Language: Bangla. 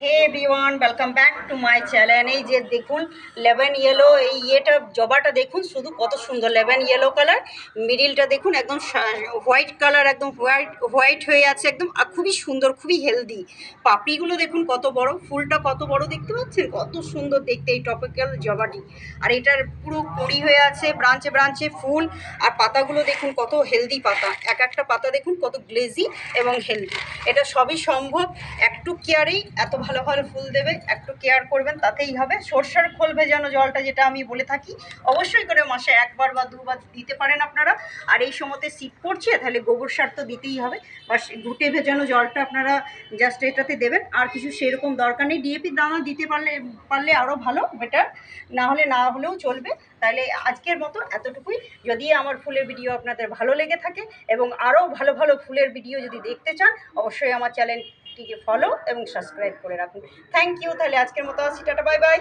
Hey everyone, welcome back to my channel. এই যে দেখুন লেমন ইয়েলো, এই ইয়েটা জবাটা দেখুন শুধু কত সুন্দর লেমন ইয়েলো কালার। মিডিলটা দেখুন একদম হোয়াইট কালার, একদম হোয়াইট হোয়াইট হয়ে আছে একদম, আর খুবই সুন্দর, খুবই হেলদি। পাপড়িগুলো দেখুন কত বড়, ফুলটা কত বড় দেখতে পাচ্ছেন, কত সুন্দর দেখতে এই টপিক্যাল জবাটি। আর এটার পুরো কুড়ি হয়ে আছে, ব্রাঞ্চে ব্রাঞ্চে ফুল। আর পাতাগুলো দেখুন কত হেলদি পাতা, এক একটা পাতা দেখুন কত গ্লেজি এবং হেলদি। এটা সবই সম্ভব, একটু কেয়ারেই এত ভালো ভালো ফুল দেবে। একটু কেয়ার করবেন তাতেই হবে। সর্ষের খোল ভেজানো জলটা যেটা আমি বলে থাকি, অবশ্যই করে মাসে একবার বা দুবার দিতে পারেন আপনারা। আর এই সময়তে শীত পড়ছে, তাহলে গোবর সার তো দিতেই হবে, বা ঘুটে ভেজানো জলটা আপনারা জাস্ট এটাতে দেবেন। আর কিছু সেরকম দরকার নেই। ডিএপি দানা দিতে পারলে আরও ভালো, বেটার। না হলে না হলেও চলবে। তাহলে আজকের মতো এতটুকুই। যদি আমার ফুলের ভিডিও আপনাদের ভালো লেগে থাকে এবং আরও ভালো ভালো ফুলের ভিডিও যদি দেখতে চান, অবশ্যই আমার চ্যানেলটিকে ফলো এবং সাবস্ক্রাইব করে রাখুন। Thank you. তাহলে আজকের মতো আসি, টাটা, বাই বাই।